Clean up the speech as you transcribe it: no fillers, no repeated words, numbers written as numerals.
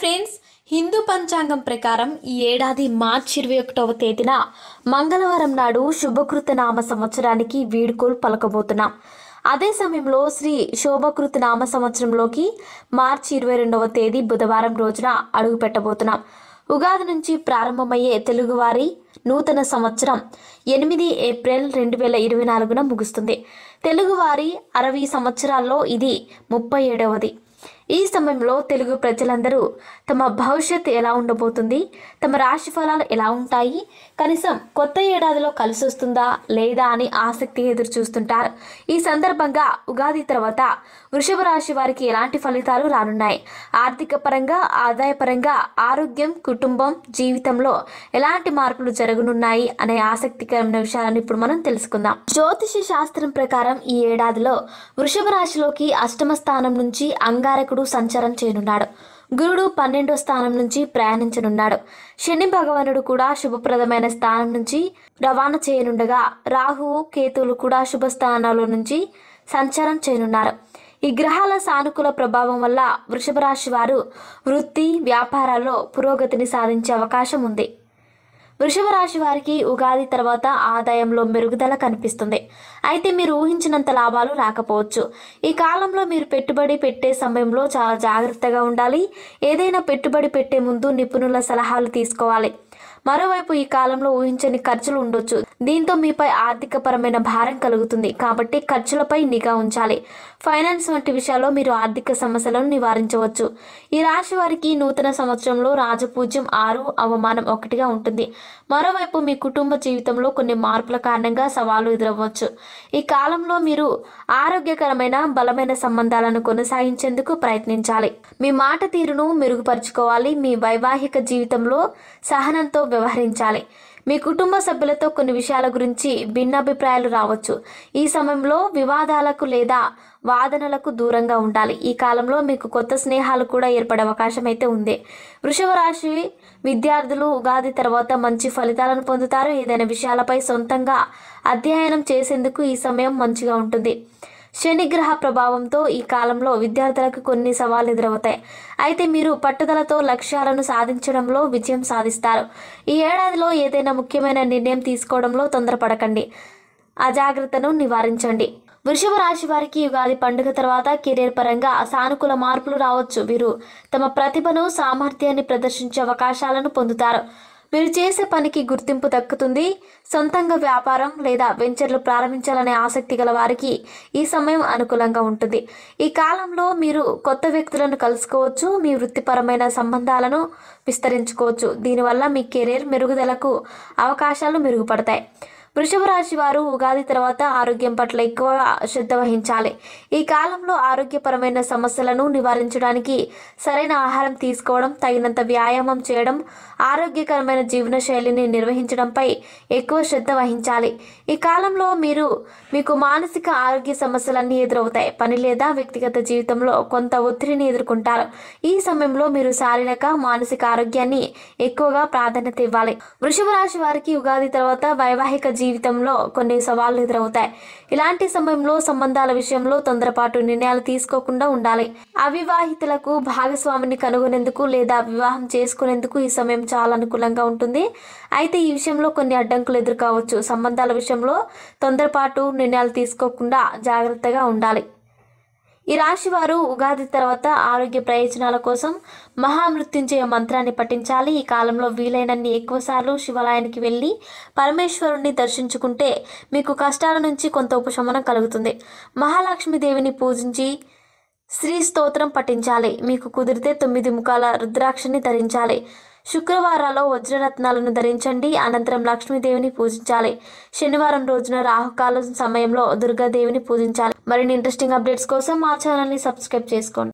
Friends, Hindu పంచాంగం ప్రకారం ఈ ఏడాది మార్చి 21వ తేదీన మంగళవారం నాడు శుభకృత నామ సంవత్సరానికి వీడ్కోలు పలకబోతున్నాం. అదే సమయంలో శ్రీ శోభకృత నామ సంవత్సరంలోకి మార్చి 22వ తేదీ బుధవారం రోజున అడుగు పెట్టబోతున్నాం. ఉగాది నుంచి ప్రారంభమయ్యే తెలుగువారి నూతన సంవత్సరం 8 ఏప్రిల్ 2024న ముగుస్తుంది. తెలుగువారి 60 సంవత్సరాల్లో ఇది 37వది. ఈ సమయంలో తెలుగు ప్రజలందరూ తమ భవిష్యత్తు ఎలా ఉండబోతుంది, తమ రాశి ఫలాలు ఎలా ఉంటాయి, కనీసం కొత్త ఏడాదిలో కలిసి వస్తుందా లేదా అని ఆసక్తిగా ఎదురు చూస్తుంటారు. ఈ సందర్భంగా ఉగాది తర్వాత వృషభ రాశి వారికి ఎలాంటి ఫలితాలు రానున్నాయి, ఆర్థిక పరంగా, ఆదాయపరంగా, ఆరోగ్యం, కుటుంబం, జీవితంలో ఎలాంటి మార్పులు జరగనున్నాయి అనే ఆసక్తికరమైన విషయాలను ఇప్పుడు మనం తెలుసుకుందాం. జ్యోతిష శాస్త్రం ప్రకారం ఈ ఏడాదిలో వృషభ రాశిలోకి అష్టమ స్థానం నుంచి అంగారకుడు సంచారం చేయనున్నాడు. గురుడు 12వ స్థానం నుంచి ప్రయాణించనున్నాడు. శని భగవానుడు కూడా శుభప్రదమైన స్థానం నుంచి రవాణా చేయనుండగా రాహువు, కేతువులు కూడా శుభ స్థానాల నుంచి సంచారం చేయనున్నారు. ఈ గ్రహాల సానుకూల ప్రభావం వల్ల వృషభ రాశి వారు వృత్తి, వ్యాపారాల్లో పురోగతిని సాధించే అవకాశం ఉంది. వృషభ రాశి వారికి ఉగాది తర్వాత ఆదాయంలో మెరుగుదల కనిపిస్తుంది. అయితే మీరు ఊహించినంత లాభాలు రాకపోవచ్చు. ఈ కాలంలో మీరు పెట్టుబడి పెట్టే సమయంలో చాలా జాగ్రత్తగా ఉండాలి. ఏదైనా పెట్టుబడి పెట్టే ముందు నిపుణుల సలహాలు తీసుకోవాలి. మరోవైపు ఈ కాలంలో ఊహించని ఖర్చులు ఉండొచ్చు. దీంతో మీపై ఆర్థిక పరమైన భారం కలుగుతుంది. కాబట్టి ఖర్చులపై నిఘా ఉంచాలి. ఫైనాన్స్ వంటి విషయాల్లో మీరు ఆర్థిక సమస్యలను నివారించవచ్చు. ఈ రాశి వారికి నూతన సంవత్సరంలో రాజపూజ్యం 6, అవమానం 1గా ఉంటుంది. మరోవైపు మీ కుటుంబ జీవితంలో కొన్ని మార్పుల కారణంగా సవాళ్లు ఎదురవ్వచ్చు. ఈ కాలంలో మీరు ఆరోగ్యకరమైన, బలమైన సంబంధాలను కొనసాగించేందుకు ప్రయత్నించాలి. మీ మాట తీరును మెరుగుపరుచుకోవాలి. మీ వైవాహిక జీవితంలో సహనంతో వ్యవహరించాలి. మీ కుటుంబ సభ్యులతో కొన్ని విషయాల గురించి భిన్నాభిప్రాయాలు రావచ్చు. ఈ సమయంలో వివాదాలకు లేదా వాదనలకు దూరంగా ఉండాలి. ఈ కాలంలో మీకు కొత్త స్నేహాలు కూడా ఏర్పడే అవకాశం అయితే ఉంది. వృషభ రాశి విద్యార్థులు ఉగాది తర్వాత మంచి ఫలితాలను పొందుతారు. ఏదైనా విషయాలపై సొంతంగా అధ్యయనం చేసేందుకు ఈ సమయం మంచిగా ఉంటుంది. శనిగ్రహ ప్రభావంతో ఈ కాలంలో విద్యార్థులకు కొన్ని సవాళ్లు ఎదురవుతాయి. అయితే మీరు పట్టుదలతో లక్ష్యాలను సాధించడంలో విజయం సాధిస్తారు. ఈ ఏడాదిలో ఏదైనా ముఖ్యమైన నిర్ణయం తీసుకోవడంలో తొందరపడకండి. అజాగ్రత్తను నివారించండి. వృషభ రాశి వారికి ఉగాది పండుగ తర్వాత కెరీర్ పరంగా సానుకూల మార్పులు రావచ్చు. వీరు తమ ప్రతిభను, సామర్థ్యాన్ని ప్రదర్శించే అవకాశాలను పొందుతారు. మీరు చేసే పనికి గుర్తింపు దక్కుతుంది. సొంతంగా వ్యాపారం లేదా వెంచర్లు ప్రారంభించాలనే ఆసక్తి గల వారికి ఈ సమయం అనుకూలంగా ఉంటుంది. ఈ కాలంలో మీరు కొత్త వ్యక్తులను కలుసుకోవచ్చు. మీ వృత్తిపరమైన సంబంధాలను విస్తరించుకోవచ్చు. దీనివల్ల మీ కెరీర్ మెరుగుదలకు అవకాశాలు మెరుగుపడతాయి. వృషభ రాశి వారు ఉగాది తర్వాత ఆరోగ్యం పట్ల ఎక్కువ శ్రద్ధ వహించాలి. ఈ కాలంలో ఆరోగ్యపరమైన సమస్యలను నివారించడానికి సరైన ఆహారం తీసుకోవడం, తగినంత వ్యాయామం చేయడం, ఆరోగ్యకరమైన జీవన శైలిని నిర్వహించడంపై ఎక్కువ శ్రద్ధ వహించాలి. ఈ కాలంలో మీకు మానసిక ఆరోగ్య సమస్యలన్నీ ఎదురవుతాయి. పని లేదా వ్యక్తిగత జీవితంలో కొంత ఒత్తిడిని ఎదుర్కొంటారు. ఈ సమయంలో మీరు శారీరక, మానసిక ఆరోగ్యాన్ని ఎక్కువగా ప్రాధాన్యత ఇవ్వాలి. వృషభ రాశి వారికి ఉగాది తర్వాత వైవాహిక జీవితంలో కొన్ని సవాళ్లు ఎదురవుతాయి. ఇలాంటి సమయంలో సంబంధాల విషయంలో తొందరపాటు నిర్ణయాలు తీసుకోకుండా ఉండాలి. అవివాహితులకు భాగస్వామిని కనుగొనేందుకు లేదా వివాహం చేసుకునేందుకు ఈ సమయం చాలా అనుకూలంగా ఉంటుంది. అయితే ఈ విషయంలో కొన్ని అడ్డంకులు ఎదుర్కోవచ్చు. సంబంధాల విషయంలో తొందరపాటు నిర్ణయాలు తీసుకోకుండా జాగ్రత్తగా ఉండాలి. ఈ రాశి వారు ఉగాది తర్వాత ఆరోగ్య ప్రయోజనాల కోసం మహామృత్యుంజయ మంత్రాన్ని పఠించాలి. ఈ కాలంలో వీలైనన్ని ఎక్కువసార్లు శివాలయానికి వెళ్ళి పరమేశ్వరుణ్ణి దర్శించుకుంటే మీకు కష్టాల నుంచి కొంత ఉపశమనం కలుగుతుంది. మహాలక్ష్మీదేవిని పూజించి శ్రీ స్తోత్రం పఠించాలి. మీకు కుదిరితే 9 ముఖాల రుద్రాక్షని ధరించాలి. శుక్రవారాల్లో వజ్రరత్నాలను ధరించండి. అనంతరం లక్ష్మీదేవిని పూజించాలి. శనివారం రోజున రాహుకాలం సమయంలో దుర్గాదేవిని పూజించాలి. మరిన్ని ఇంట్రెస్టింగ్ అప్డేట్స్ కోసం మా ఛానల్ని సబ్స్క్రైబ్ చేసుకోండి.